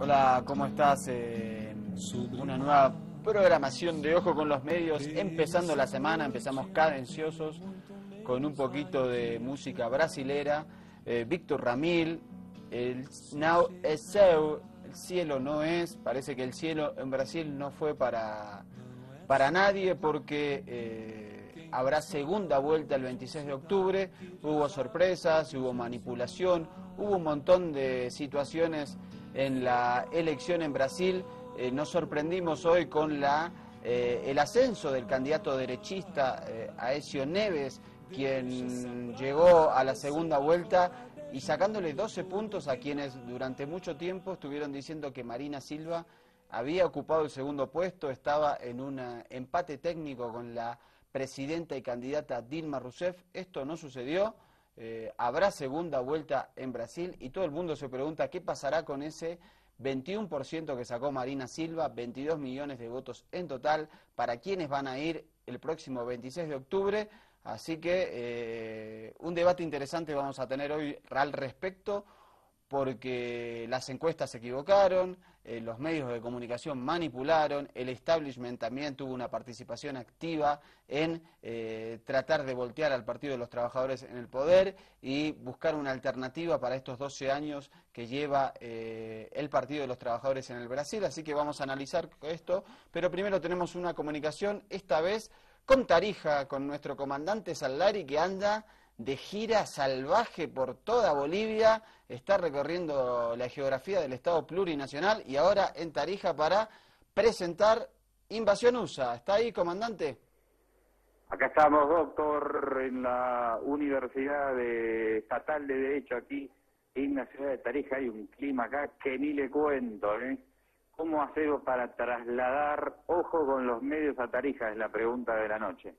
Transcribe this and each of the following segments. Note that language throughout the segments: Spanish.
Hola, ¿cómo estás? Una nueva programación de Ojo con los Medios, empezando la semana, empezamos cadenciosos con un poquito de música brasilera. Víctor Ramil, el Now es Seu, el cielo no es, parece que el cielo en Brasil no fue para nadie porque habrá segunda vuelta el 26 de octubre, hubo sorpresas, hubo manipulación, hubo un montón de situaciones en la elección en Brasil. Nos sorprendimos hoy con el ascenso del candidato derechista Aécio Neves, quien llegó a la segunda vuelta y sacándole 12 puntos a quienes durante mucho tiempo estuvieron diciendo que Marina Silva había ocupado el segundo puesto, estaba en un empate técnico con la presidenta y candidata Dilma Rousseff. Esto no sucedió. Habrá segunda vuelta en Brasil y todo el mundo se pregunta qué pasará con ese 21% que sacó Marina Silva, 22 millones de votos en total, para quienes van a ir el próximo 26 de octubre. Así que un debate interesante vamos a tener hoy al respecto, porque las encuestas se equivocaron, los medios de comunicación manipularon, el establishment también tuvo una participación activa en tratar de voltear al Partido de los Trabajadores en el poder y buscar una alternativa para estos 12 años que lleva el Partido de los Trabajadores en el Brasil. Así que vamos a analizar esto, pero primero tenemos una comunicación, esta vez con Tarija, con nuestro comandante Sallari, que anda de gira salvaje por toda Bolivia, está recorriendo la geografía del Estado plurinacional y ahora en Tarija para presentar Invasión USA. ¿Está ahí, comandante? Acá estamos, doctor, en la Universidad Estatal de Derecho aquí en la ciudad de Tarija. Hay un clima acá que ni le cuento, ¿eh? ¿Cómo hacemos para trasladar Ojo con los Medios a Tarija? Es la pregunta de la noche.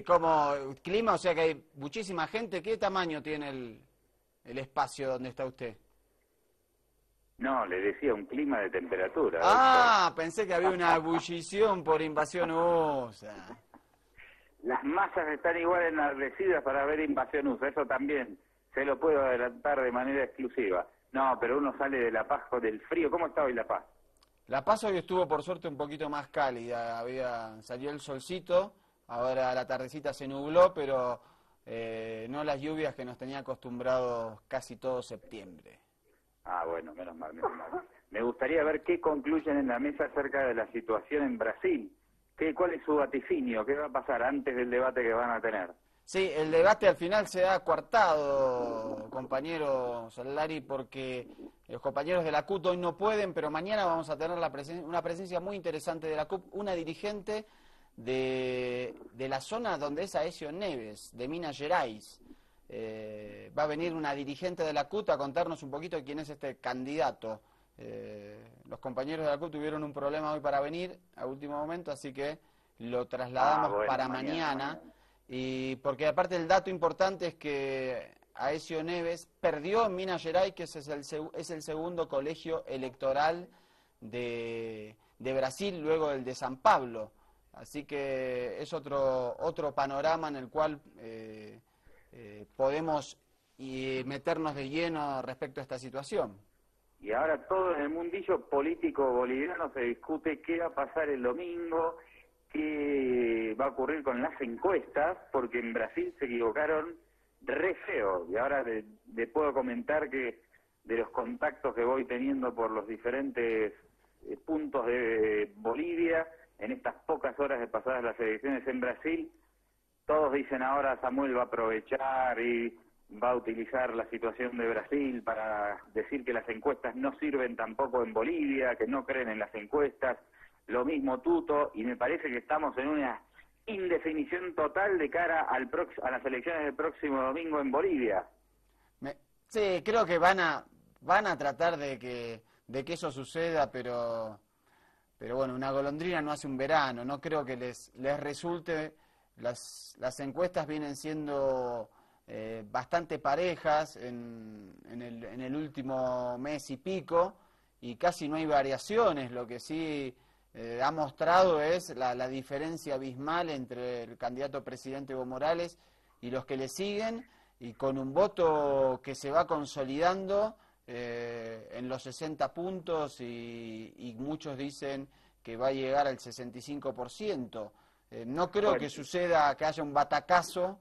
Como clima, o sea que hay muchísima gente. ¿Qué tamaño tiene el espacio donde está usted? No, le decía un clima de temperatura. Ah, doctor. pensé que había una ebullición por Invasión USA. Las masas están igual enardecidas para ver Invasión USA, eso también se lo puedo adelantar de manera exclusiva. No, pero uno sale de La Paz con el frío. ¿Cómo está hoy La Paz? La Paz hoy estuvo por suerte un poquito más cálida, salió el solcito. Ahora la tardecita se nubló, pero no las lluvias que nos tenía acostumbrados casi todo septiembre. Ah, bueno, menos mal, menos mal. Me gustaría ver qué concluyen en la mesa acerca de la situación en Brasil. ¿Cuál es su vaticinio? ¿Qué va a pasar antes del debate que van a tener? Sí, el debate al final se ha coartado, compañero Sallari, porque los compañeros de la CUT hoy no pueden, pero mañana vamos a tener una presencia muy interesante de la CUT, una dirigente de la zona donde es Aécio Neves, de Minas Gerais. Va a venir una dirigente de la CUT a contarnos un poquito quién es este candidato. Los compañeros de la CUT tuvieron un problema hoy para venir a último momento, así que lo trasladamos para mañana. Y porque aparte el dato importante es que Aécio Neves perdió en Minas Gerais, que es el segundo colegio electoral de Brasil, luego del de San Pablo. Así que es otro panorama en el cual podemos meternos de lleno respecto a esta situación. Y ahora todo en el mundillo político boliviano se discute qué va a pasar el domingo, qué va a ocurrir con las encuestas, porque en Brasil se equivocaron re feo. Y ahora le puedo comentar que de los contactos que voy teniendo por los diferentes puntos de Bolivia, en estas pocas horas de pasadas las elecciones en Brasil, todos dicen ahora Samuel va a aprovechar y va a utilizar la situación de Brasil para decir que las encuestas no sirven tampoco en Bolivia, que no creen en las encuestas, lo mismo Tuto, y me parece que estamos en una indefinición total de cara a las elecciones del próximo domingo en Bolivia. Sí, creo que van a tratar de que eso suceda, pero bueno, una golondrina no hace un verano, no creo que les resulte. Las encuestas vienen siendo bastante parejas en el último mes y pico, y casi no hay variaciones. Lo que sí ha mostrado es la diferencia abismal entre el candidato presidente Evo Morales y los que le siguen, y con un voto que se va consolidando en los 60 puntos y muchos dicen que va a llegar al 65%. No creo que suceda que haya un batacazo.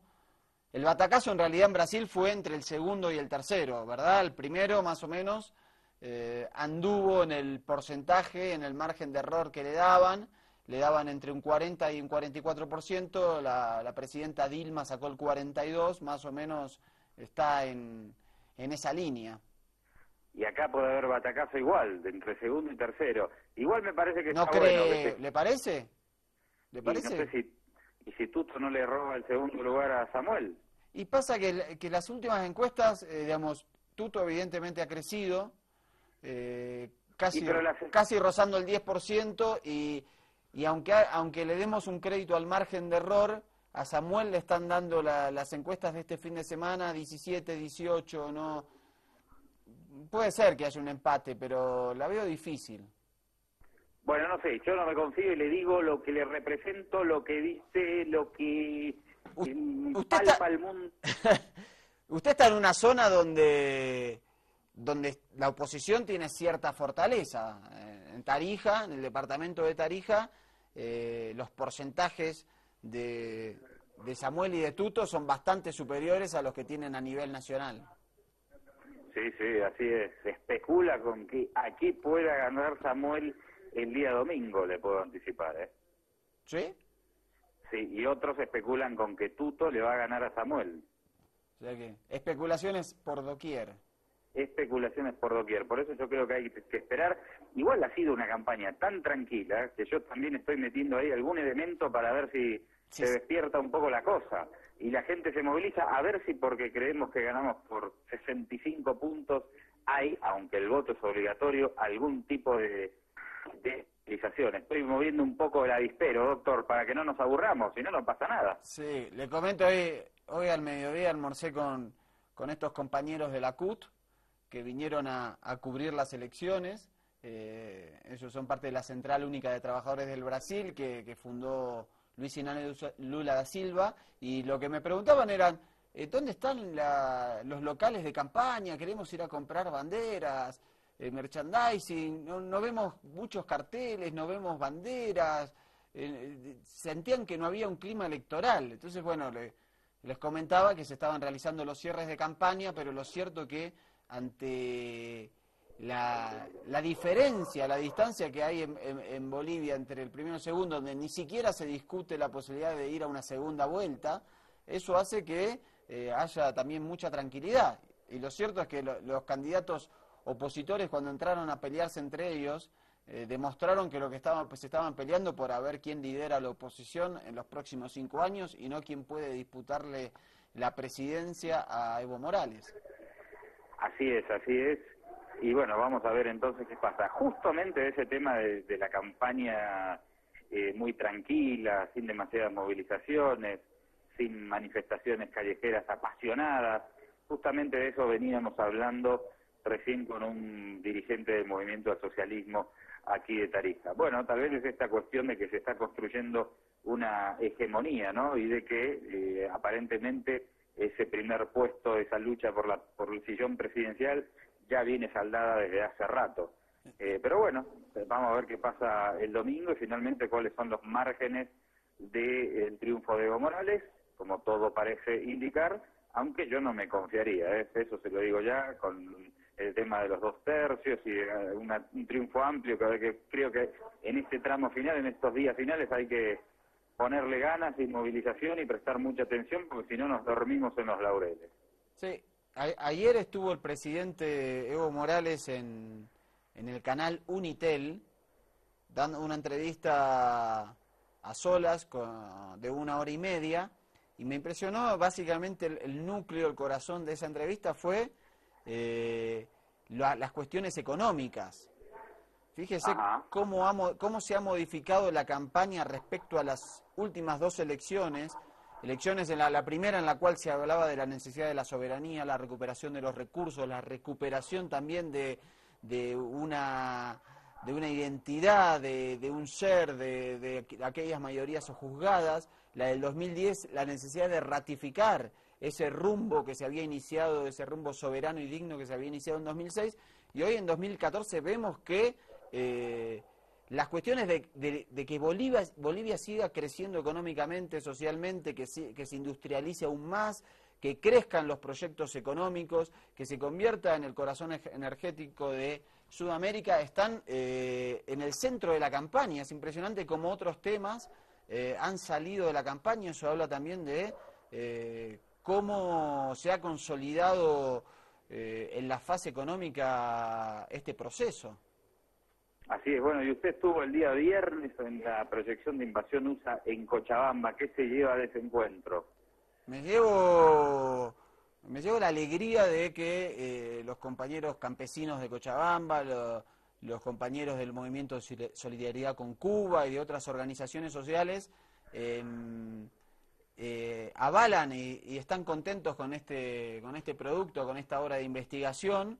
El batacazo en realidad en Brasil fue entre el segundo y el tercero, ¿verdad? El primero más o menos anduvo en el porcentaje, en el margen de error que le daban entre un 40 y un 44%, la presidenta Dilma sacó el 42%, más o menos está en esa línea. Y acá puede haber batacazo igual, de entre segundo y tercero. Igual me parece que ¿No está cree, bueno. ¿Le parece? ¿Le parece? Y no sé si Tuto no le roba el segundo lugar a Samuel. Y pasa que las últimas encuestas, digamos, Tuto evidentemente ha crecido, casi rozando el 10%, y aunque le demos un crédito al margen de error, a Samuel le están dando las encuestas de este fin de semana, 17, 18, no. Puede ser que haya un empate, pero la veo difícil. Bueno, no sé, yo no me confío y le digo lo que le represento, lo que dice, lo que palpa el mundo. Usted está en una zona donde la oposición tiene cierta fortaleza. En Tarija, en el departamento de Tarija, los porcentajes de Samuel y de Tuto son bastante superiores a los que tienen a nivel nacional. Sí, así es. Se especula con que aquí pueda ganar Samuel el día domingo, le puedo anticipar, ¿eh? ¿Sí? Sí, y otros especulan con que Tuto le va a ganar a Samuel. O sea que especulaciones por doquier. Especulaciones por doquier. Por eso yo creo que hay que esperar. Igual ha sido una campaña tan tranquila que yo también estoy metiendo ahí algún elemento para ver si se despierta un poco la cosa. Y la gente se moviliza a ver si porque creemos que ganamos por 65 puntos hay, aunque el voto es obligatorio, algún tipo de movilización. Estoy moviendo un poco el avispero, doctor, para que no nos aburramos, si no, no pasa nada. Sí, le comento hoy al mediodía almorcé con estos compañeros de la CUT que vinieron a cubrir las elecciones. Ellos son parte de la Central Única de Trabajadores del Brasil que fundó Luis Inácio Lula da Silva, y lo que me preguntaban eran, ¿dónde están los locales de campaña? Queremos ir a comprar banderas, merchandising, no vemos muchos carteles, no vemos banderas, sentían que no había un clima electoral. Entonces, bueno, les comentaba que se estaban realizando los cierres de campaña, pero lo cierto que ante la diferencia, la distancia que hay en Bolivia entre el primero y el segundo, donde ni siquiera se discute la posibilidad de ir a una segunda vuelta, eso hace que haya también mucha tranquilidad. Y lo cierto es que los candidatos opositores, cuando entraron a pelearse entre ellos, demostraron que se estaban peleando por a ver quién lidera la oposición en los próximos 5 años y no quién puede disputarle la presidencia a Evo Morales. Así es. Y bueno, vamos a ver entonces qué pasa. Justamente ese tema de la campaña muy tranquila, sin demasiadas movilizaciones, sin manifestaciones callejeras apasionadas, justamente de eso veníamos hablando recién con un dirigente del Movimiento al Socialismo aquí de Tarija. Bueno, tal vez es esta cuestión de que se está construyendo una hegemonía, ¿no? Y de que aparentemente ese primer puesto, esa lucha por el sillón presidencial ya viene saldada desde hace rato. Pero bueno, vamos a ver qué pasa el domingo y finalmente cuáles son los márgenes del triunfo de Evo Morales, como todo parece indicar, aunque yo no me confiaría, eso se lo digo ya, con el tema de los 2 tercios y un triunfo amplio, que creo que en este tramo final, en estos días finales, hay que ponerle ganas y movilización y prestar mucha atención, porque si no nos dormimos en los laureles. Sí, ayer estuvo el presidente Evo Morales en el canal Unitel, dando una entrevista a solas de 1 hora y media, y me impresionó básicamente el núcleo, el corazón de esa entrevista fue las cuestiones económicas. Fíjese cómo se ha modificado la campaña respecto a las últimas 2 elecciones en la primera, en la cual se hablaba de la necesidad de la soberanía, la recuperación de los recursos, la recuperación también de una identidad, de un ser, de aquellas mayorías sojuzgadas. La del 2010, la necesidad de ratificar ese rumbo que se había iniciado, ese rumbo soberano y digno que se había iniciado en 2006, y hoy en 2014 vemos que las cuestiones de que Bolivia siga creciendo económicamente, socialmente, que se industrialice aún más, que crezcan los proyectos económicos, que se convierta en el corazón energético de Sudamérica, están en el centro de la campaña. Es impresionante cómo otros temas han salido de la campaña. Eso habla también de cómo se ha consolidado en la fase económica este proceso. Así es, bueno, y usted estuvo el día viernes en la proyección de Invasión USA en Cochabamba. ¿Qué se lleva de ese encuentro? Me llevo la alegría de que los compañeros campesinos de Cochabamba, los compañeros del Movimiento de Solidaridad con Cuba y de otras organizaciones sociales avalan y están contentos con este producto, con esta obra de investigación,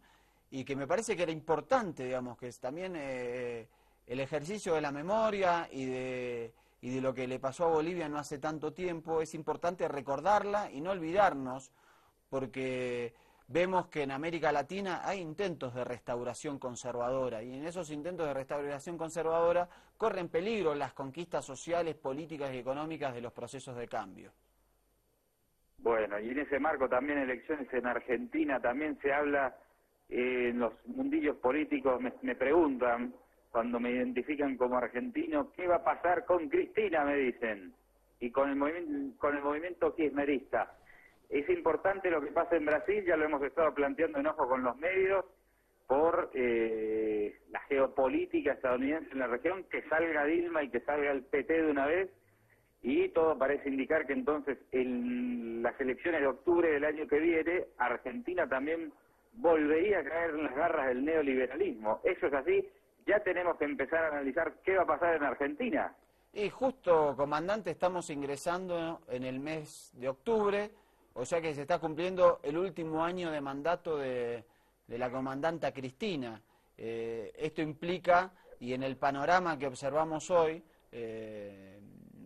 y que me parece que era importante, digamos, que es también el ejercicio de la memoria y de lo que le pasó a Bolivia no hace tanto tiempo. Es importante recordarla y no olvidarnos, porque vemos que en América Latina hay intentos de restauración conservadora, y en esos intentos de restauración conservadora corren peligro las conquistas sociales, políticas y económicas de los procesos de cambio. Bueno, y en ese marco también elecciones en Argentina, también se habla en los mundillos políticos, me preguntan, cuando me identifican como argentino, ¿qué va a pasar con Cristina?, me dicen, y con el movimiento kirchnerista. Es importante lo que pasa en Brasil, ya lo hemos estado planteando en Ojo con los Medios, por la geopolítica estadounidense en la región, que salga Dilma y que salga el PT de una vez, y todo parece indicar que entonces en las elecciones de octubre del año que viene, Argentina también volvería a caer en las garras del neoliberalismo. Eso es así. Ya tenemos que empezar a analizar qué va a pasar en Argentina. Y justo, comandante, estamos ingresando en el mes de octubre, o sea que se está cumpliendo el último año de mandato de la comandanta Cristina. Esto implica, y en el panorama que observamos hoy,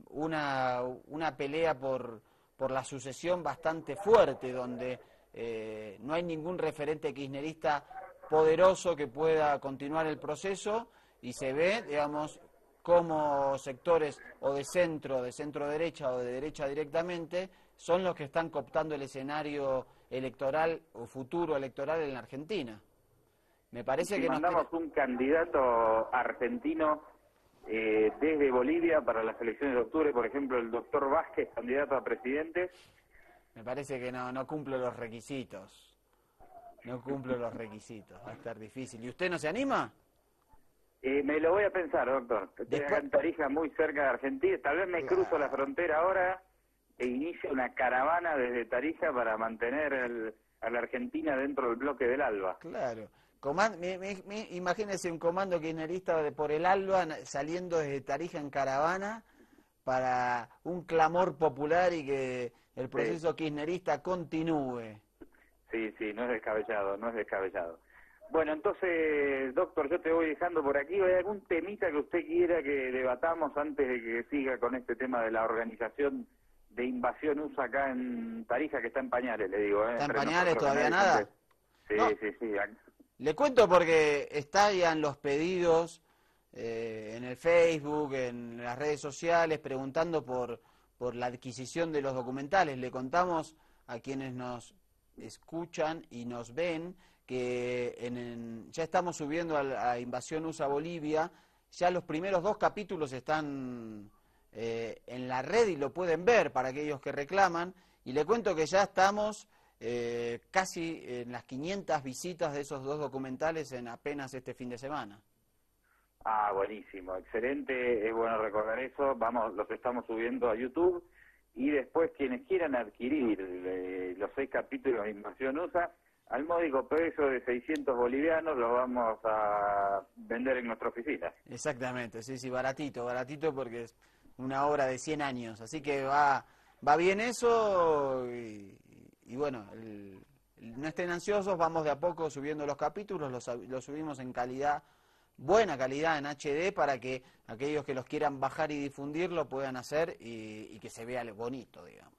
una pelea por la sucesión bastante fuerte, donde no hay ningún referente kirchnerista poderoso que pueda continuar el proceso, y se ve, digamos, como sectores o de centro derecha o de derecha directamente son los que están cooptando el escenario electoral o futuro electoral en la Argentina. Me parece que mandamos un candidato argentino desde Bolivia para las elecciones de octubre, por ejemplo, el doctor Vázquez, candidato a presidente. Me parece que no cumple los requisitos. No cumple los requisitos. Va a estar difícil. ¿Y usted no se anima? Me lo voy a pensar, doctor. Estoy acá en Tarija, muy cerca de Argentina. Tal vez me cruzo la frontera ahora e inicio una caravana desde Tarija para mantener a la Argentina dentro del bloque del ALBA. Claro. Imagínese un comando kirchnerista por el ALBA saliendo desde Tarija en caravana para un clamor popular y que el proceso kirchnerista continúe. Sí, no es descabellado, no es descabellado. Bueno, entonces, doctor, yo te voy dejando por aquí. ¿Hay algún temita que usted quiera que debatamos antes de que siga con este tema de la organización de Invasión USA acá en Tarija, que está en pañales, le digo? ¿Está en pañales todavía nada? Sí, no. Sí. Le cuento porque estallan los pedidos en el Facebook, en las redes sociales, preguntando por la adquisición de los documentales. Le contamos a quienes nos escuchan y nos ven que ya estamos subiendo a Invasión USA Bolivia. Ya los primeros 2 capítulos están en la red y lo pueden ver para aquellos que reclaman. Y le cuento que ya estamos casi en las 500 visitas de esos 2 documentales en apenas este fin de semana. Ah, buenísimo, excelente, es bueno recordar eso. Los estamos subiendo a YouTube, y después quienes quieran adquirir los 6 capítulos de Invasión USA, al módico precio de 600 bolivianos, los vamos a vender en nuestra oficina. Exactamente, sí, baratito porque es una obra de 100 años, así que va bien eso, y bueno, no estén ansiosos, vamos de a poco subiendo los capítulos, los subimos en buena calidad en HD, para que aquellos que los quieran bajar y difundir lo puedan hacer y que se vea bonito, digamos.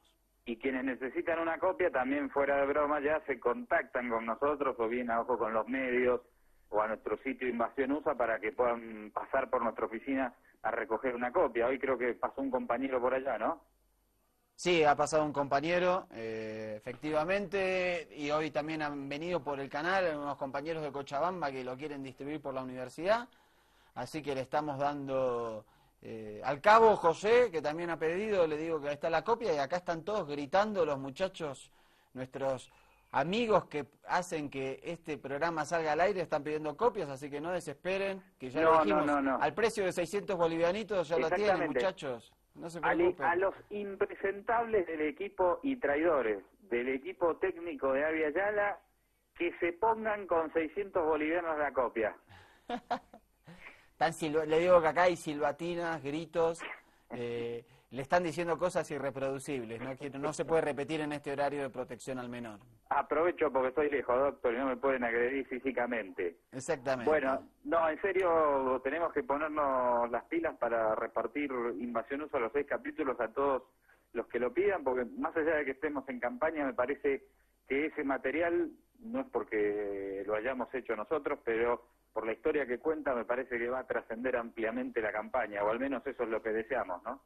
y quienes necesitan una copia también, fuera de broma, ya se contactan con nosotros o bien a Ojo con los Medios o a nuestro sitio Invasión USA para que puedan pasar por nuestra oficina a recoger una copia. Hoy creo que pasó un compañero por allá, ¿no? Sí, ha pasado un compañero, efectivamente, y hoy también han venido por el canal unos compañeros de Cochabamba que lo quieren distribuir por la universidad, así que le estamos dando... al cabo José, que también ha pedido, le digo que ahí está la copia y acá están todos gritando los muchachos, nuestros amigos que hacen que este programa salga al aire, están pidiendo copias, así que no desesperen, que ya lo dijimos, al precio de 600 bolivianitos ya lo tienen, muchachos. No se preocupen. A los impresentables del equipo y traidores del equipo técnico de Avia Yala, que se pongan con 600 bolivianos la copia. Le digo que acá hay silbatinas, gritos, le están diciendo cosas irreproducibles, ¿no? Que no se puede repetir en este horario de protección al menor. Aprovecho porque estoy lejos, doctor, y no me pueden agredir físicamente. Exactamente. Bueno, no, en serio, tenemos que ponernos las pilas para repartir Invasión USA, los 6 capítulos, a todos los que lo pidan, porque más allá de que estemos en campaña, me parece que ese material, no es porque lo hayamos hecho nosotros, pero por la historia que cuenta, me parece que va a trascender ampliamente la campaña, o al menos eso es lo que deseamos, ¿no?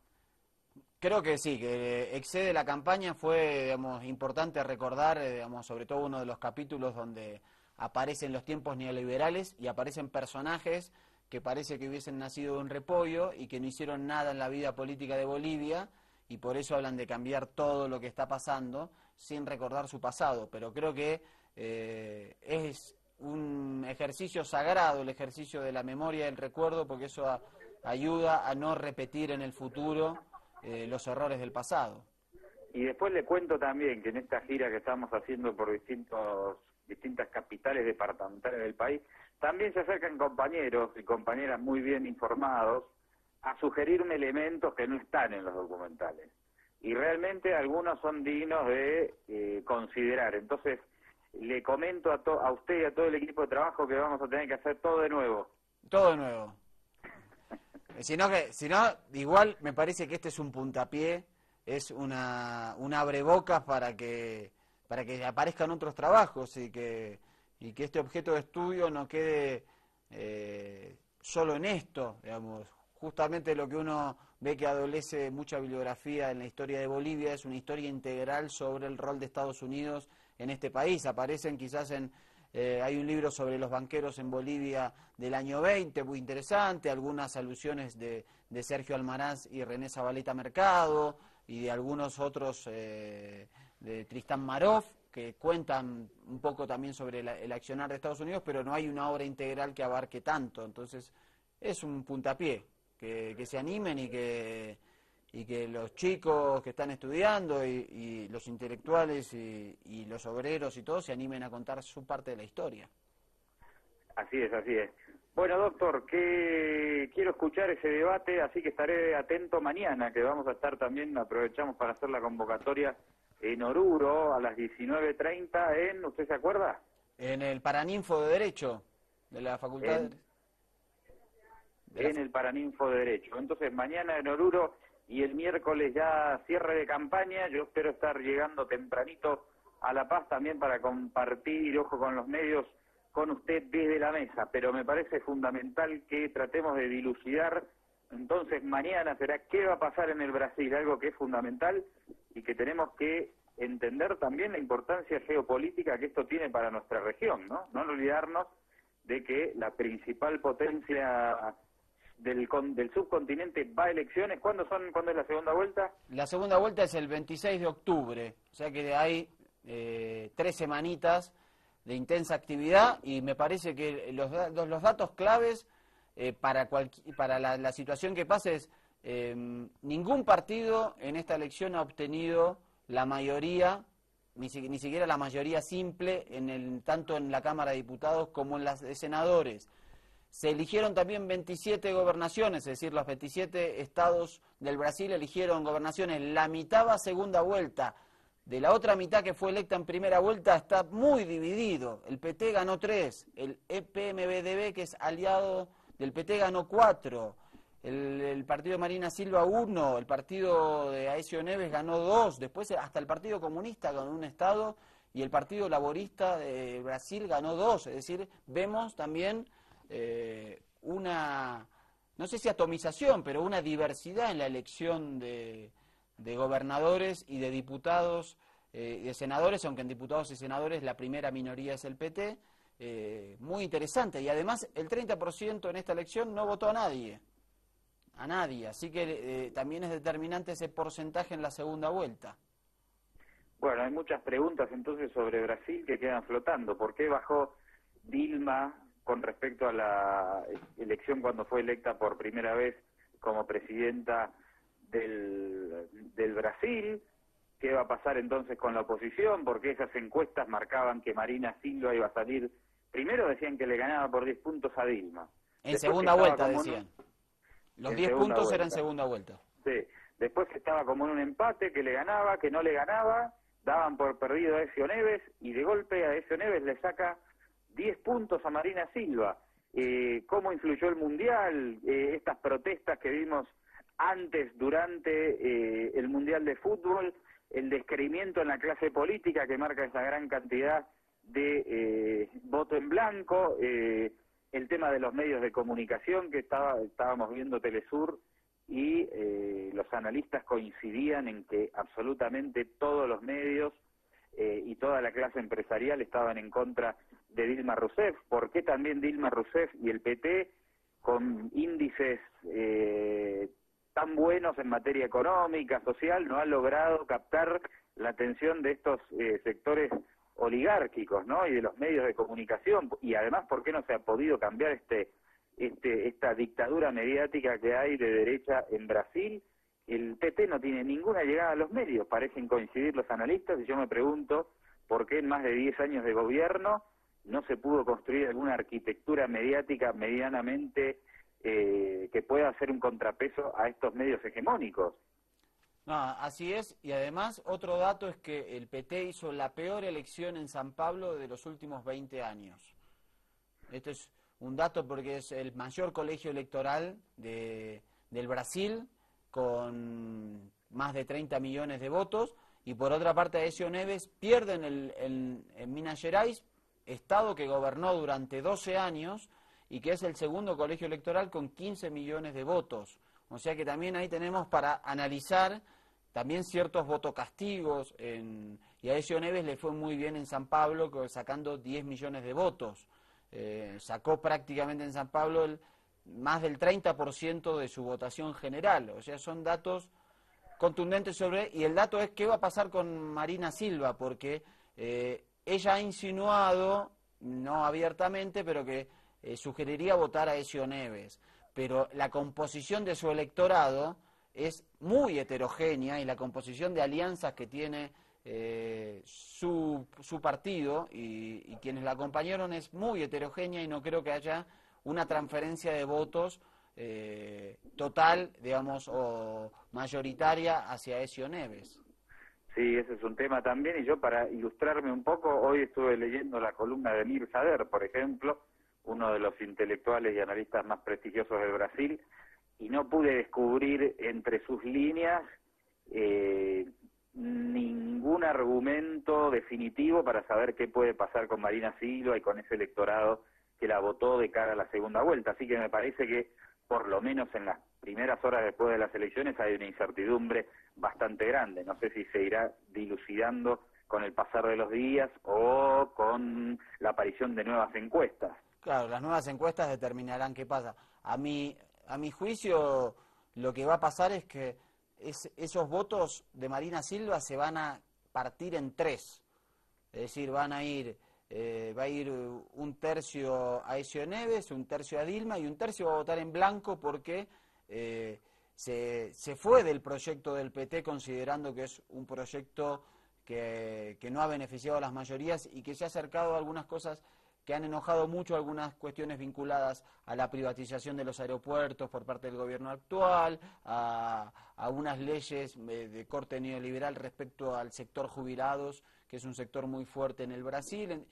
Creo que sí, que excede la campaña. Fue, digamos, importante recordar, digamos, sobre todo uno de los capítulos donde aparecen los tiempos neoliberales y aparecen personajes que parece que hubiesen nacido de un repollo y que no hicieron nada en la vida política de Bolivia, y por eso hablan de cambiar todo lo que está pasando sin recordar su pasado. Pero creo que es un ejercicio sagrado el ejercicio de la memoria y el recuerdo, porque eso ayuda a no repetir en el futuro los errores del pasado. Y después le cuento también que en esta gira que estamos haciendo por distintas capitales departamentales del país, también se acercan compañeros y compañeras muy bien informados a sugerirme elementos que no están en los documentales. Y realmente algunos son dignos de considerar. Entonces, le comento a usted y a todo el equipo de trabajo que vamos a tener que hacer todo de nuevo. Todo de nuevo. Si no, igual me parece que este es un puntapié, es una abrebocas para que aparezcan otros trabajos y que este objeto de estudio no quede solo en esto, digamos. Justamente lo que uno ve que adolece mucha bibliografía en la historia de Bolivia es una historia integral sobre el rol de Estados Unidos en este país. Aparecen quizás hay un libro sobre los banqueros en Bolivia del año 20, muy interesante, algunas alusiones de Sergio Almaraz y René Zabaleta Mercado, y de algunos otros de Tristán Maroff, que cuentan un poco también sobre el accionar de Estados Unidos, pero no hay una obra integral que abarque tanto. Entonces es un puntapié, que se animen y que los chicos que están estudiando y los intelectuales y los obreros y todos se animen a contar su parte de la historia. Así es, así es. Bueno, doctor, quiero escuchar ese debate, así que estaré atento mañana, que vamos a estar también, aprovechamos para hacer la convocatoria en Oruro a las 19:30 ¿usted se acuerda? En el Paraninfo de Derecho de la Facultad en el Paraninfo de Derecho. Entonces, mañana en Oruro y el miércoles ya cierre de campaña. Yo espero estar llegando tempranito a La Paz también para compartir, Ojo con los Medios, con usted desde la mesa. Pero me parece fundamental que tratemos de dilucidar. Entonces, mañana será qué va a pasar en el Brasil, algo que es fundamental y que tenemos que entender también la importancia geopolítica que esto tiene para nuestra región, ¿no? No olvidarnos de que la principal potencia del subcontinente va a elecciones. ¿Cuándo es la segunda vuelta? La segunda vuelta es el 26 de octubre, o sea que hay 3 semanitas de intensa actividad, y me parece que los datos claves para la situación que pase es ningún partido en esta elección ha obtenido la mayoría, ni siquiera la mayoría simple, tanto en la Cámara de Diputados como en las de senadores. Se eligieron también 27 gobernaciones, es decir, los 27 estados del Brasil eligieron gobernaciones. La mitad va a segunda vuelta. De la otra mitad que fue electa en primera vuelta está muy dividido. El PT ganó 3, el EPMBDB, que es aliado del PT, ganó 4. el partido de Marina Silva 1, el partido de Aécio Neves ganó 2, después hasta el Partido Comunista ganó un estado y el Partido Laborista de Brasil ganó 2. Es decir, vemos también una, no sé si atomización, pero una diversidad en la elección de gobernadores y de diputados, de senadores, aunque en diputados y senadores la primera minoría es el PT, muy interesante. Y además el 30% en esta elección no votó a nadie, así que también es determinante ese porcentaje en la segunda vuelta. Bueno, hay muchas preguntas entonces sobre Brasil que quedan flotando. ¿Por qué bajó Dilma con respecto a la elección cuando fue electa por primera vez como presidenta del Brasil? ¿Qué va a pasar entonces con la oposición? Porque esas encuestas marcaban que Marina Silva iba a salir. Primero decían que le ganaba por 10 puntos a Dilma. En segunda vuelta decían. Los 10 puntos eran segunda vuelta. Sí. Después estaba como en un empate, que le ganaba, que no le ganaba, daban por perdido a Aécio Neves, y de golpe a Aécio Neves le saca 10 puntos a Marina Silva. ¿Cómo influyó el Mundial? Estas protestas que vimos antes, durante el Mundial de Fútbol, el descreimiento en la clase política que marca esa gran cantidad de voto en blanco, el tema de los medios de comunicación que estábamos viendo Telesur, y los analistas coincidían en que absolutamente todos los medios y toda la clase empresarial estaban en contra de Dilma Rousseff. ¿Por qué también Dilma Rousseff y el PT, con índices tan buenos en materia económica, social, no han logrado captar la atención de estos sectores oligárquicos, ¿no? Y de los medios de comunicación? Y además, ¿por qué no se ha podido cambiar esta dictadura mediática que hay de derecha en Brasil? El PT no tiene ninguna llegada a los medios, parecen coincidir los analistas, y yo me pregunto por qué en más de 10 años de gobierno no se pudo construir alguna arquitectura mediática medianamente que pueda hacer un contrapeso a estos medios hegemónicos. No, así es, y además otro dato es que el PT hizo la peor elección en San Pablo de los últimos 20 años. Esto es un dato porque es el mayor colegio electoral del Brasil, con más de 30 millones de votos, y por otra parte Aécio Neves pierde en Minas Gerais, estado que gobernó durante 12 años y que es el segundo colegio electoral con 15 millones de votos. O sea que también ahí tenemos para analizar también ciertos votocastigos, y a Aécio Neves le fue muy bien en San Pablo, sacando 10 millones de votos. Sacó prácticamente en San Pablo más del 30% de su votación general. O sea, son datos contundentes y el dato es qué va a pasar con Marina Silva, porque ella ha insinuado, no abiertamente, pero que sugeriría votar a Aécio Neves. Pero la composición de su electorado es muy heterogénea, y la composición de alianzas que tiene su partido y quienes la acompañaron es muy heterogénea, y no creo que haya una transferencia de votos total, digamos, o mayoritaria hacia Aécio Neves. Sí, ese es un tema también, y yo, para ilustrarme un poco, hoy estuve leyendo la columna de Mir Sader, por ejemplo, uno de los intelectuales y analistas más prestigiosos del Brasil, y no pude descubrir entre sus líneas ningún argumento definitivo para saber qué puede pasar con Marina Silva y con ese electorado que la votó de cara a la segunda vuelta. Así que me parece que, por lo menos en las primeras horas después de las elecciones, hay una incertidumbre bastante grande. No sé si se irá dilucidando con el pasar de los días o con la aparición de nuevas encuestas. Claro, las nuevas encuestas determinarán qué pasa. A mi juicio, lo que va a pasar es que esos votos de Marina Silva se van a partir en tres. Es decir, va a ir un tercio a Aécio Neves, un tercio a Dilma, y un tercio va a votar en blanco porque se fue del proyecto del PT, considerando que es un proyecto que no ha beneficiado a las mayorías y que se ha acercado a algunas cosas que han enojado mucho, algunas cuestiones vinculadas a la privatización de los aeropuertos por parte del gobierno actual, a unas leyes de corte neoliberal respecto al sector jubilados, que es un sector muy fuerte en el Brasil,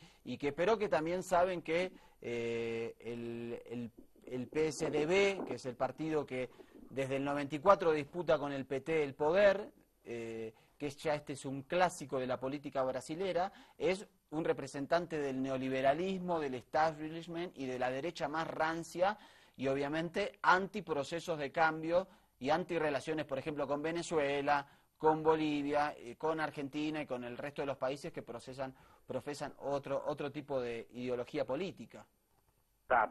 pero que también saben que el el PSDB, que es el partido que desde el 94 disputa con el PT el poder, que ya este es un clásico de la política brasilera, es un representante del neoliberalismo, del establishment y de la derecha más rancia, y obviamente antiprocesos de cambio y antirrelaciones, por ejemplo, con Venezuela, con Bolivia, con Argentina y con el resto de los países que profesan otro tipo de ideología política.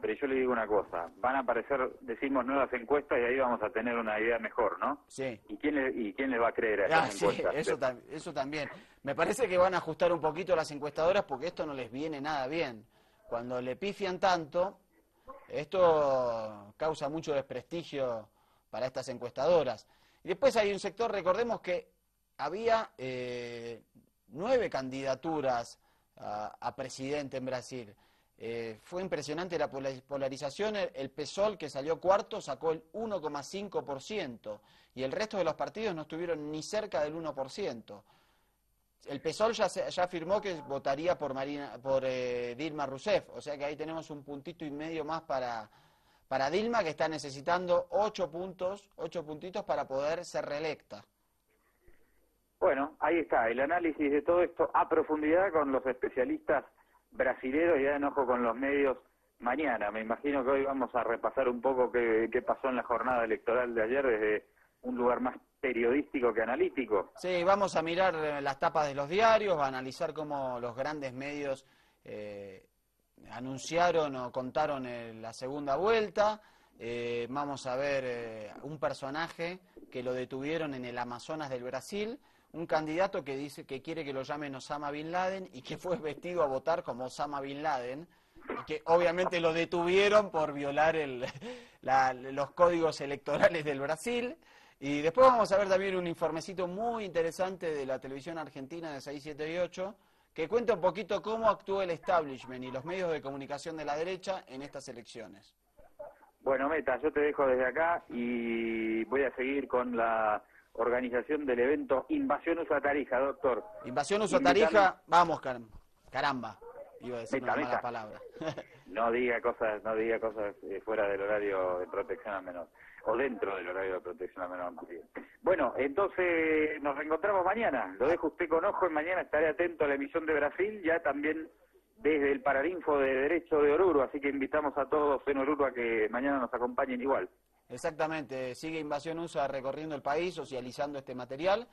Pero yo le digo una cosa, van a aparecer, decimos, nuevas encuestas y ahí vamos a tener una idea mejor, ¿no? Sí. ¿Y quién le va a creer a esas Sí, encuestas? eso también. Me parece que van a ajustar un poquito las encuestadoras porque esto no les viene nada bien. Cuando le pifian tanto, esto causa mucho desprestigio para estas encuestadoras. Y después hay un sector, recordemos que había 9 candidaturas a presidente en Brasil. Fue impresionante la polarización. El PSOL, que salió cuarto, sacó el 1,5%, y el resto de los partidos no estuvieron ni cerca del 1%. El PSOL ya afirmó que votaría por Dilma Rousseff, o sea que ahí tenemos un puntito y medio más para Dilma, que está necesitando 8 puntitos para poder ser reelecta. Bueno, ahí está, el análisis de todo esto a profundidad con los especialistas brasileros, y ya enojo con los medios mañana. Me imagino que hoy vamos a repasar un poco qué pasó en la jornada electoral de ayer desde un lugar más periodístico que analítico. Sí, vamos a mirar las tapas de los diarios, a analizar cómo los grandes medios anunciaron o contaron la segunda vuelta. Vamos a ver un personaje que lo detuvieron en el Amazonas del Brasil, un candidato que dice que quiere que lo llamen Osama Bin Laden y que fue vestido a votar como Osama Bin Laden, y que obviamente lo detuvieron por violar los códigos electorales del Brasil. Y después vamos a ver también un informecito muy interesante de la televisión argentina de 6, 7 y 8, que cuenta un poquito cómo actúa el establishment y los medios de comunicación de la derecha en estas elecciones. Bueno, Meta, yo te dejo desde acá y voy a seguir con la organización del evento Invasión USA Tarija, doctor. Invasión USA Tarija, vamos, caramba, iba a decir una mala palabra. No diga cosas fuera del horario de protección al menor, o dentro del horario de protección al menor. Bueno, entonces nos reencontramos mañana. Lo dejo usted con ojo y mañana estaré atento a la emisión de Brasil, ya también desde el Paraninfo de Derecho de Oruro, así que invitamos a todos en Oruro a que mañana nos acompañen igual. Exactamente, sigue Invasión USA recorriendo el país, socializando este material.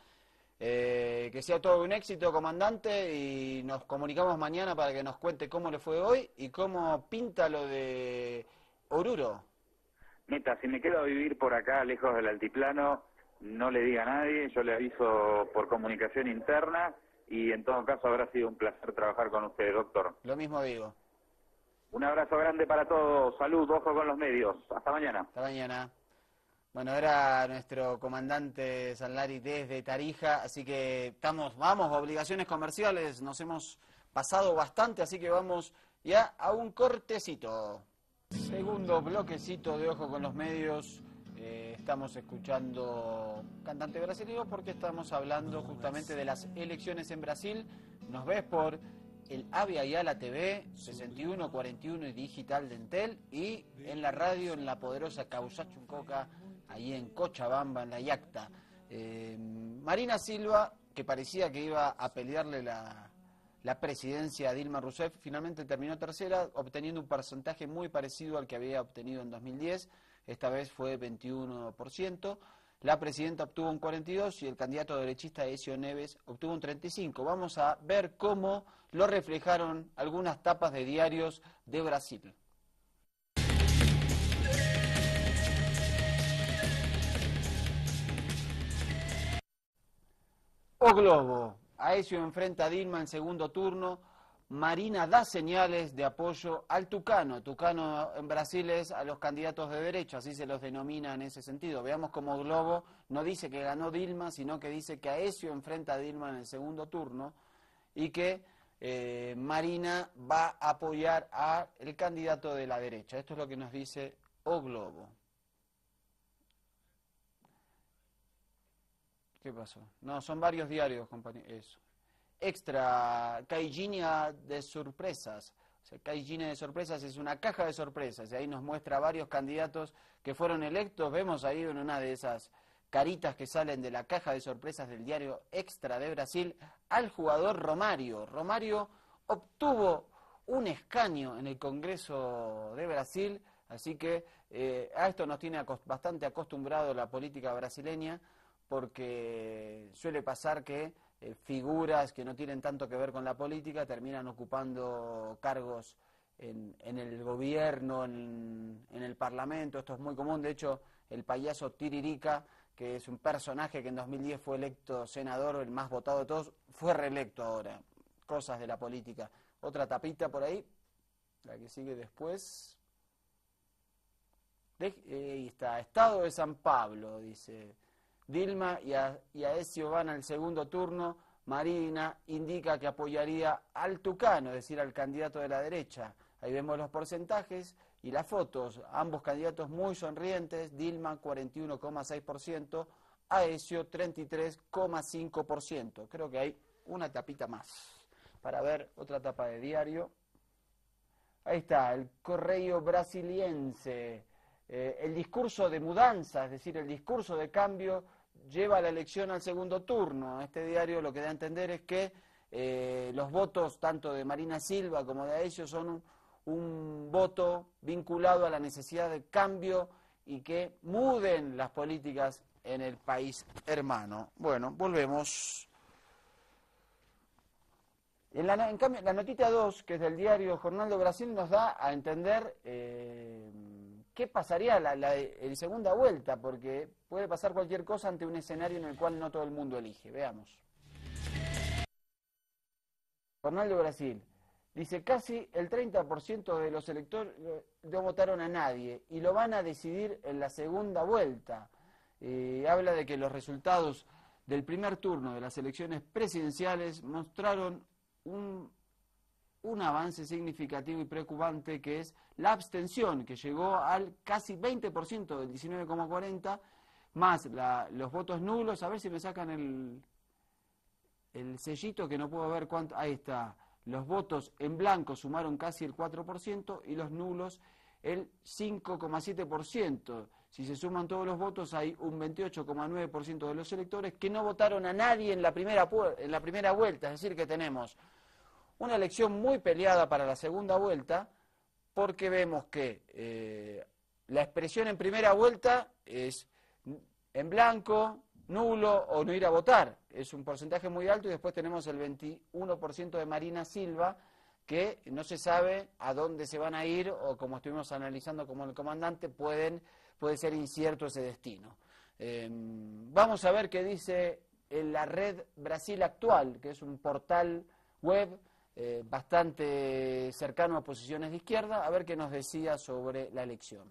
Que sea todo un éxito, comandante, y nos comunicamos mañana para que nos cuente cómo le fue hoy y cómo pinta lo de Oruro. Meta, si me quedo a vivir por acá, lejos del altiplano, no le diga a nadie, yo le aviso por comunicación interna, y en todo caso habrá sido un placer trabajar con usted, doctor. Lo mismo digo. Un abrazo grande para todos, salud, ojo con los medios, hasta mañana. Hasta mañana. Bueno, era nuestro comandante Sanlari desde Tarija, así que vamos, obligaciones comerciales, nos hemos pasado bastante, así que vamos ya a un cortecito. Segundo bloquecito de Ojo con los Medios, estamos escuchando cantante brasileño porque estamos hablando justamente de las elecciones en Brasil. Nos ves por el Avia Yala TV, 6141 y digital de Entel, y en la radio en la poderosa Causachuncoca, ahí en Cochabamba, en la Yacta. Marina Silva, que parecía que iba a pelearle la presidencia a Dilma Rousseff, finalmente terminó tercera, obteniendo un porcentaje muy parecido al que había obtenido en 2010, esta vez fue 21%. La presidenta obtuvo un 42% y el candidato derechista Ezio Neves obtuvo un 35%. Vamos a ver cómo lo reflejaron algunas tapas de diarios de Brasil. O Globo, Aécio enfrenta a Dilma en segundo turno. Marina da señales de apoyo al Tucano. Tucano en Brasil es a los candidatos de derecha, así se los denomina en ese sentido. Veamos cómo Globo no dice que ganó Dilma, sino que dice que Aécio enfrenta a Dilma en el segundo turno y que Marina va a apoyar al candidato de la derecha. Esto es lo que nos dice O Globo. ¿Qué pasó? No, son varios diarios, compañeros. Eso. Extra, caixinha de sorpresas. caixinha de sorpresas es una caja de sorpresas, y ahí nos muestra varios candidatos que fueron electos. Vemos ahí en una de esas caritas que salen de la caja de sorpresas del diario Extra de Brasil al jugador Romário. Romário obtuvo un escaño en el Congreso de Brasil, así que a esto nos tiene bastante acostumbrado la política brasileña, porque suele pasar que figuras que no tienen tanto que ver con la política terminan ocupando cargos en el gobierno, en el parlamento. Esto es muy común. De hecho, el payaso Tiririca, que es un personaje que en 2010 fue electo senador, el más votado de todos, fue reelecto ahora. Cosas de la política. Otra tapita por ahí, la que sigue después. Ahí está, Estado de San Pablo, dice Dilma y Aécio van al segundo turno. Marina indica que apoyaría al Tucano, es decir, al candidato de la derecha. Ahí vemos los porcentajes y las fotos. Ambos candidatos muy sonrientes. Dilma 41,6%, Aécio 33,5%. Creo que hay una tapita más para ver otra tapa de diario. Ahí está, el Correio Brasiliense. El discurso de mudanza, es decir, el discurso de cambio, lleva la elección al segundo turno. Este diario lo que da a entender es que los votos tanto de Marina Silva como de Aécio son un voto vinculado a la necesidad de cambio y que muden las políticas en el país hermano. Bueno, volvemos. En cambio, la notita 2, que es del diario Jornal do Brasil, nos da a entender qué pasaría en segunda vuelta, porque puede pasar cualquier cosa ante un escenario en el cual no todo el mundo elige. Veamos. Jornal do Brasil dice: casi el 30% de los electores no votaron a nadie y lo van a decidir en la segunda vuelta. Habla de que los resultados del primer turno de las elecciones presidenciales mostraron un avance significativo y preocupante, que es la abstención, que llegó al casi 20%, del 19,40%, más los votos nulos. A ver si me sacan el sellito, que no puedo ver cuánto. Ahí está. Los votos en blanco sumaron casi el 4% y los nulos el 5,7%. Si se suman todos los votos, hay un 28,9% de los electores que no votaron a nadie en la primera vuelta. Es decir, que tenemos una elección muy peleada para la segunda vuelta, porque vemos que la expresión en primera vuelta es en blanco, nulo o no ir a votar. Es un porcentaje muy alto, y después tenemos el 21% de Marina Silva, que no se sabe a dónde se van a ir, o como estuvimos analizando como el comandante, puede ser incierto ese destino. Vamos a ver qué dice en la red Brasil Actual, que es un portal web bastante cercano a posiciones de izquierda, a ver qué nos decía sobre la elección.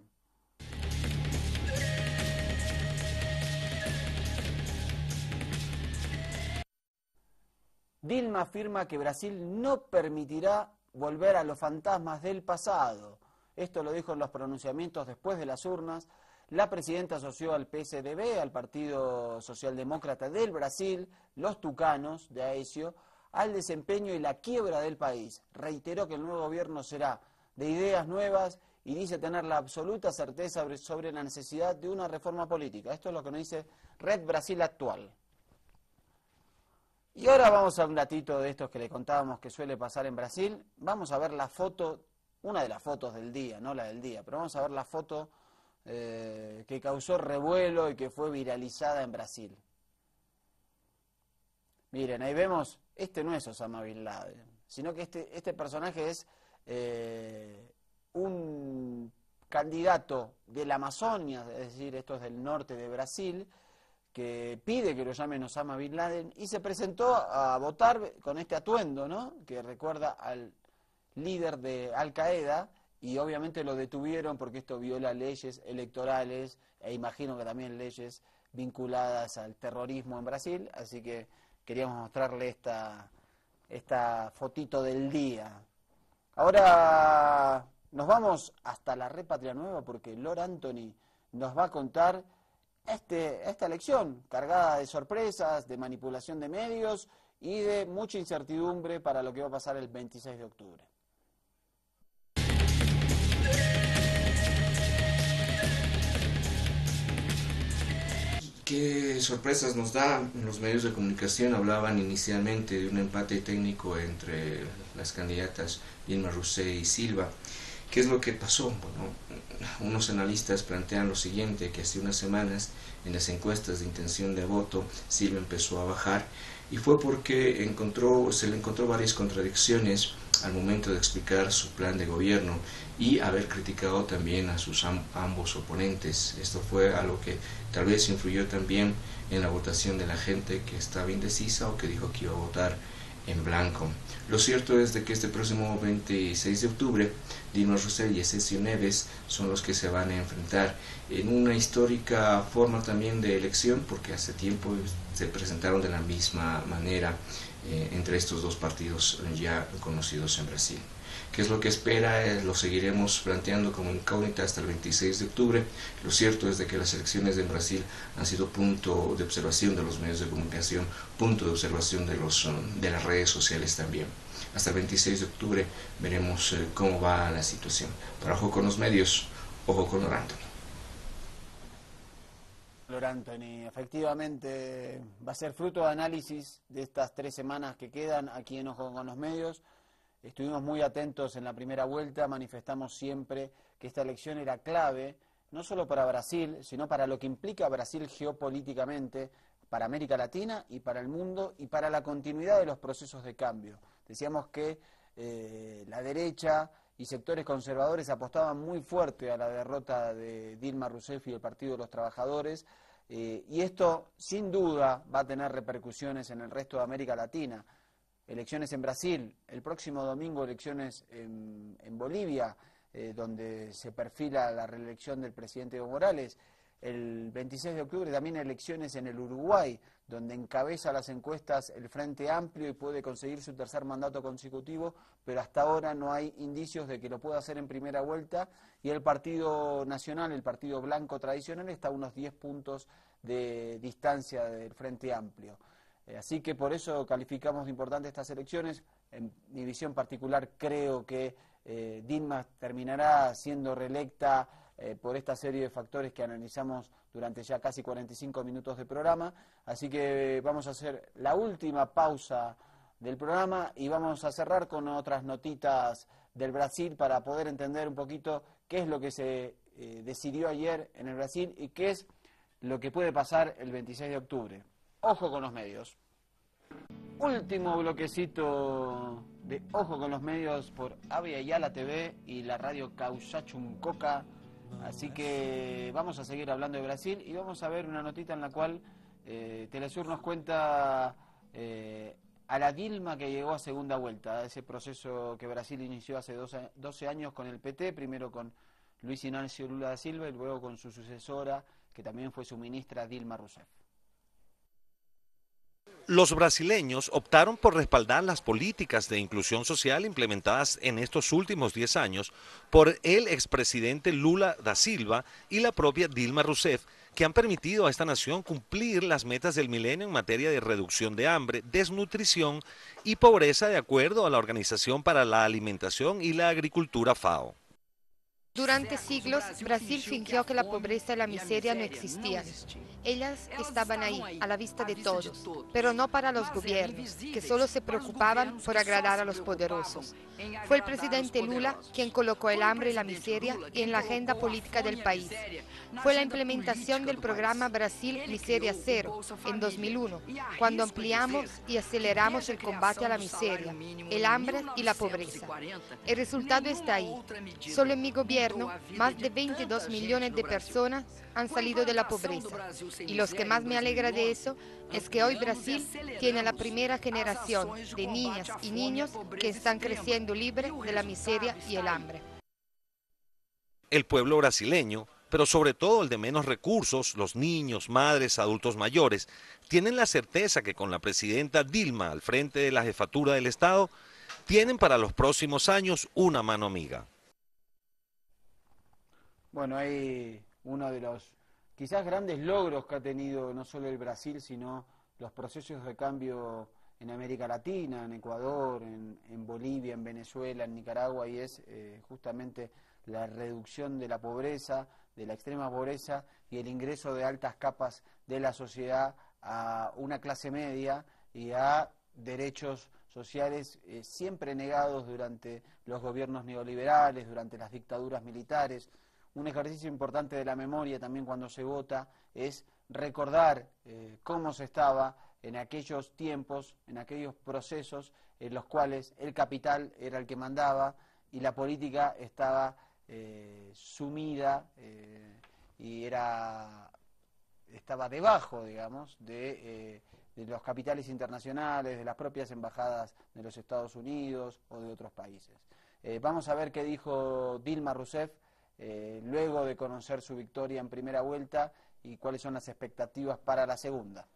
Dilma afirma que Brasil no permitirá volver a los fantasmas del pasado. Esto lo dijo en los pronunciamientos después de las urnas. La presidenta asoció al PSDB, al Partido Socialdemócrata del Brasil, los tucanos de Aécio, al desempeño y la quiebra del país. Reiteró que el nuevo gobierno será de ideas nuevas y dice tener la absoluta certeza sobre la necesidad de una reforma política. Esto es lo que nos dice Red Brasil Actual. Y ahora vamos a un datito de estos que le contábamos que suele pasar en Brasil. Vamos a ver la foto, una de las fotos del día, no la del día, pero vamos a ver la foto que causó revuelo y que fue viralizada en Brasil. Miren, ahí vemos, este no es Osama Bin Laden, sino que este personaje es un candidato de la Amazonia, es decir, esto es del norte de Brasil, que pide que lo llamen Osama Bin Laden, y se presentó a votar con este atuendo, ¿no?, que recuerda al líder de Al Qaeda, y obviamente lo detuvieron porque esto viola leyes electorales, e imagino que también leyes vinculadas al terrorismo en Brasil, así que queríamos mostrarle esta fotito del día. Ahora nos vamos hasta la Red Patria Nueva, porque Lord Anthony nos va a contar esta elección cargada de sorpresas, de manipulación de medios y de mucha incertidumbre para lo que va a pasar el 26 de octubre. ¿Qué sorpresas nos da? Los medios de comunicación hablaban inicialmente de un empate técnico entre las candidatas Dilma Rousseff y Silva. ¿Qué es lo que pasó? Bueno, unos analistas plantean lo siguiente, que hace unas semanas en las encuestas de intención de voto Silva empezó a bajar, y fue porque se le encontró varias contradicciones al momento de explicar su plan de gobierno y haber criticado también a sus ambos oponentes. Esto fue algo que tal vez influyó también en la votación de la gente que estaba indecisa o que dijo que iba a votar en blanco. Lo cierto es de que este próximo 26 de octubre Dilma Rousseff y Aécio Neves son los que se van a enfrentar en una histórica forma también de elección, porque hace tiempo se presentaron de la misma manera entre estos dos partidos ya conocidos en Brasil. ¿Qué es lo que espera? Lo seguiremos planteando como incógnita hasta el 26 de octubre. Lo cierto es de que las elecciones en Brasil han sido punto de observación de los medios de comunicación, punto de observación de las redes sociales también. Hasta el 26 de octubre veremos cómo va la situación. Para Ojo con los Medios, Ojo con Lor Anthony. Lor Anthony, efectivamente va a ser fruto de análisis de estas 3 semanas que quedan aquí en Ojo con los Medios. Estuvimos muy atentos en la primera vuelta, manifestamos siempre que esta elección era clave, no solo para Brasil, sino para lo que implica Brasil geopolíticamente, para América Latina y para el mundo y para la continuidad de los procesos de cambio. Decíamos que la derecha y sectores conservadores apostaban muy fuerte a la derrota de Dilma Rousseff y el Partido de los Trabajadores, y esto sin duda va a tener repercusiones en el resto de América Latina. Elecciones en Brasil, el próximo domingo elecciones en Bolivia, donde se perfila la reelección del presidente Evo Morales. El 26 de octubre también elecciones en el Uruguay, donde encabeza las encuestas el Frente Amplio y puede conseguir su tercer mandato consecutivo, pero hasta ahora no hay indicios de que lo pueda hacer en primera vuelta, y el Partido Nacional, el Partido Blanco tradicional, está a unos 10 puntos de distancia del Frente Amplio. Así que por eso calificamos de importante estas elecciones. En mi visión particular creo que Dilma terminará siendo reelecta por esta serie de factores que analizamos durante ya casi 45 minutos de programa. Así que vamos a hacer la última pausa del programa y vamos a cerrar con otras notitas del Brasil para poder entender un poquito qué es lo que se decidió ayer en el Brasil y qué es lo que puede pasar el 26 de octubre. Ojo con los medios. Último bloquecito de Ojo con los Medios por Avia Yala TV y la radio Cauchachuncoca. Así que vamos a seguir hablando de Brasil y vamos a ver una notita en la cual Telesur nos cuenta a la Dilma que llegó a segunda vuelta, ese proceso que Brasil inició hace 12 años con el PT, primero con Luis Inácio Lula da Silva y luego con su sucesora, que también fue su ministra Dilma Rousseff. Los brasileños optaron por respaldar las políticas de inclusión social implementadas en estos últimos 10 años por el expresidente Lula da Silva y la propia Dilma Rousseff, que han permitido a esta nación cumplir las metas del milenio en materia de reducción de hambre, desnutrición y pobreza, de acuerdo a la Organización para la Alimentación y la Agricultura FAO. Durante siglos, Brasil fingió que la pobreza y la miseria no existían. Ellas estaban ahí, a la vista de todos, pero no para los gobiernos, que solo se preocupaban por agradar a los poderosos. Fue el presidente Lula quien colocó el hambre y la miseria en la agenda política del país. Fue la implementación del programa Brasil Miseria Cero en 2001, cuando ampliamos y aceleramos el combate a la miseria, el hambre y la pobreza. El resultado está ahí. Solo en mi gobierno, más de 22 millones de personas han salido de la pobreza. Y lo que más me alegra de eso es que hoy Brasil tiene la primera generación de niñas y niños que están creciendo libres de la miseria y el hambre. El pueblo brasileño, pero sobre todo el de menos recursos, los niños, madres, adultos mayores, tienen la certeza que con la presidenta Dilma al frente de la jefatura del Estado, tienen para los próximos años una mano amiga. Bueno, hay uno de los quizás grandes logros que ha tenido no solo el Brasil, sino los procesos de cambio en América Latina, en Ecuador, en Bolivia, en Venezuela, en Nicaragua, y es justamente la reducción de la pobreza, de la extrema pobreza y el ingreso de altas capas de la sociedad a una clase media y a derechos sociales siempre negados durante los gobiernos neoliberales, durante las dictaduras militares. Un ejercicio importante de la memoria también cuando se vota es recordar cómo se estaba en aquellos tiempos, en aquellos procesos en los cuales el capital era el que mandaba y la política estaba sumida y estaba debajo, digamos, de los capitales internacionales, de las propias embajadas de los Estados Unidos o de otros países. Vamos a ver qué dijo Dilma Rousseff luego de conocer su victoria en primera vuelta y cuáles son las expectativas para la segunda.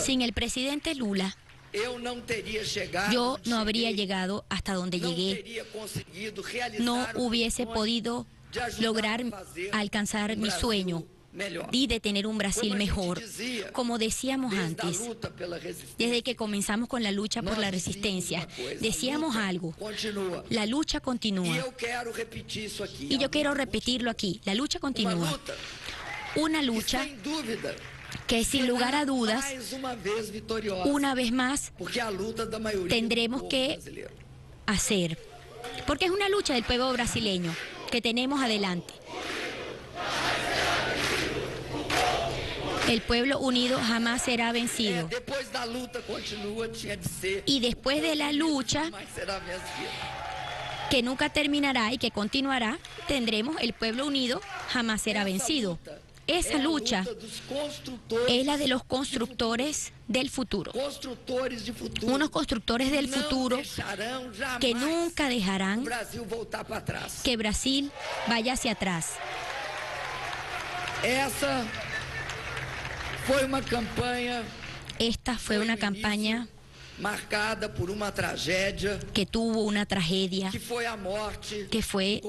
Sin el presidente Lula, yo no habría llegado hasta donde llegué, no hubiese podido lograr alcanzar mi sueño y de tener un Brasil mejor. Como decíamos antes, desde que comenzamos con la lucha por la resistencia, decíamos algo: la lucha continúa. Y yo quiero repetirlo aquí: la lucha continúa. Una lucha que sin lugar a dudas, una vez más, tendremos que hacer. Porque es una lucha del pueblo brasileño que tenemos adelante. El pueblo unido jamás será vencido. Y después de la lucha, que nunca terminará y que continuará, tendremos el pueblo unido jamás será vencido. Esa lucha es la de los constructores del futuro. Unos constructores del futuro que nunca dejarán que Brasil vaya hacia atrás. Esta fue una campaña marcada por una tragedia, que tuvo una tragedia, que fue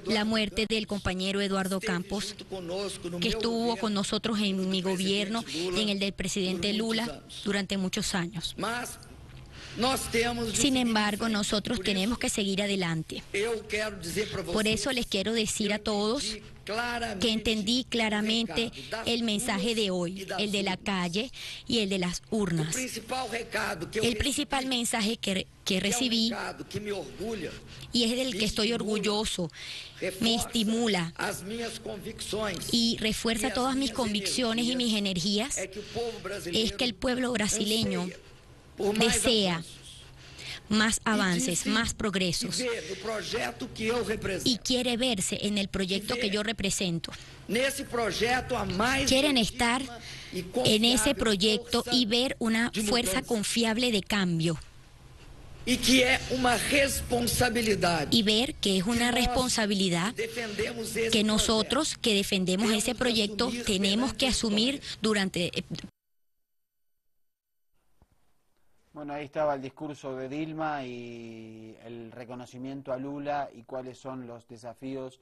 la muerte del compañero Eduardo Campos, que estuvo con nosotros en mi gobierno y en el del presidente Lula durante muchos años. Sin embargo, nosotros tenemos que seguir adelante. Por eso les quiero decir a todos que entendí claramente el mensaje de hoy, el de la calle y el de las urnas. El principal mensaje que recibí, y es del que estoy orgulloso, me estimula y refuerza todas mis convicciones y mis energías, es que el pueblo brasileño desea más avances, más progresos, y quiere verse en el proyecto que yo represento. Quieren estar en ese proyecto y ver una fuerza confiable de cambio. Y ver que es una responsabilidad que nosotros que defendemos ese proyecto tenemos que asumir durante... Bueno, ahí estaba el discurso de Dilma y el reconocimiento a Lula y cuáles son los desafíos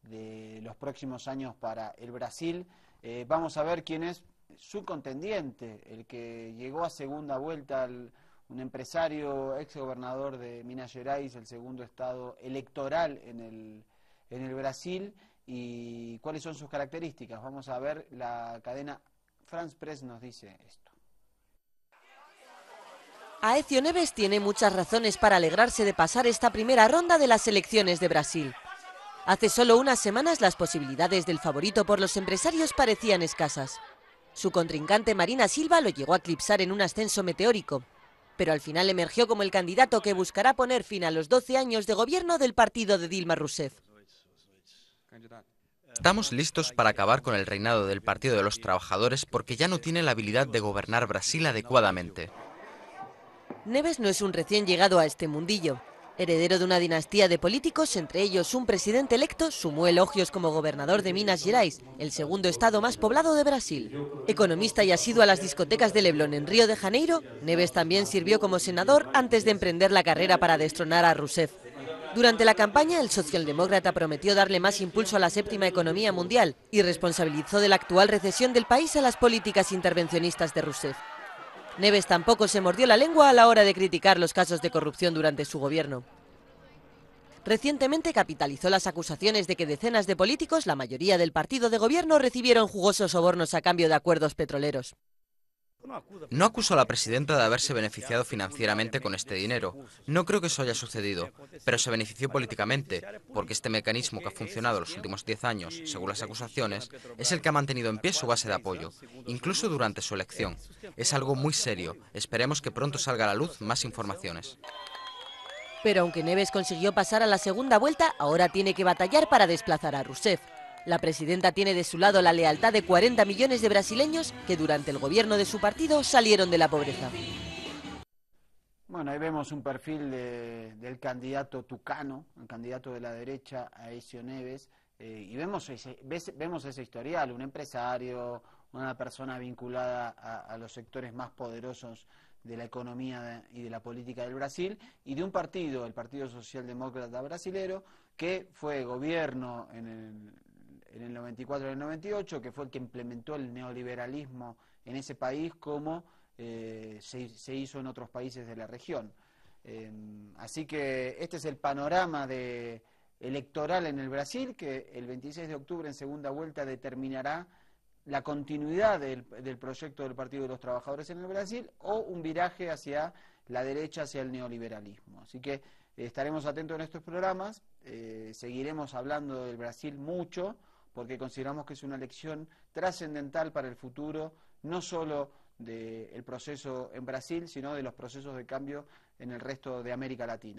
de los próximos años para el Brasil. Vamos a ver quién es su contendiente, el que llegó a segunda vuelta, un empresario, ex gobernador de Minas Gerais, el segundo estado electoral en el Brasil, y cuáles son sus características. Vamos a ver, la cadena France Press nos dice esto. Aécio Neves tiene muchas razones para alegrarse de pasar esta primera ronda de las elecciones de Brasil. Hace solo unas semanas las posibilidades del favorito por los empresarios parecían escasas. Su contrincante Marina Silva lo llegó a eclipsar en un ascenso meteórico, pero al final emergió como el candidato que buscará poner fin a los 12 años de gobierno del partido de Dilma Rousseff. Estamos listos para acabar con el reinado del Partido de los Trabajadores porque ya no tiene la habilidad de gobernar Brasil adecuadamente. Neves no es un recién llegado a este mundillo. Heredero de una dinastía de políticos, entre ellos un presidente electo, sumó elogios como gobernador de Minas Gerais, el segundo estado más poblado de Brasil. Economista y asiduo a las discotecas de Leblon en Río de Janeiro, Neves también sirvió como senador antes de emprender la carrera para destronar a Rousseff. Durante la campaña, el socialdemócrata prometió darle más impulso a la séptima economía mundial y responsabilizó de la actual recesión del país a las políticas intervencionistas de Rousseff. Neves tampoco se mordió la lengua a la hora de criticar los casos de corrupción durante su gobierno. Recientemente capitalizó las acusaciones de que decenas de políticos, la mayoría del partido de gobierno, recibieron jugosos sobornos a cambio de acuerdos petroleros. No acuso a la presidenta de haberse beneficiado financieramente con este dinero. No creo que eso haya sucedido, pero se benefició políticamente, porque este mecanismo que ha funcionado los últimos 10 años, según las acusaciones, es el que ha mantenido en pie su base de apoyo, incluso durante su elección. Es algo muy serio. Esperemos que pronto salga a la luz más informaciones. Pero aunque Neves consiguió pasar a la segunda vuelta, ahora tiene que batallar para desplazar a Rousseff. La presidenta tiene de su lado la lealtad de 40 millones de brasileños que durante el gobierno de su partido salieron de la pobreza. Bueno, ahí vemos un perfil del candidato tucano, el candidato de la derecha, Aécio Neves, y vemos ese historial, un empresario, una persona vinculada a los sectores más poderosos de la economía y de la política del Brasil, y de un partido, el Partido Socialdemócrata Brasilero, que fue gobierno en el 94 y el 98, que fue el que implementó el neoliberalismo en ese país como se hizo en otros países de la región. Así que este es el panorama electoral en el Brasil, que el 26 de octubre en segunda vuelta determinará la continuidad del proyecto del Partido de los Trabajadores en el Brasil o un viraje hacia la derecha, hacia el neoliberalismo. Así que estaremos atentos en estos programas, seguiremos hablando del Brasil mucho, porque consideramos que es una elección trascendental para el futuro, no solo del proceso en Brasil, sino de los procesos de cambio en el resto de América Latina.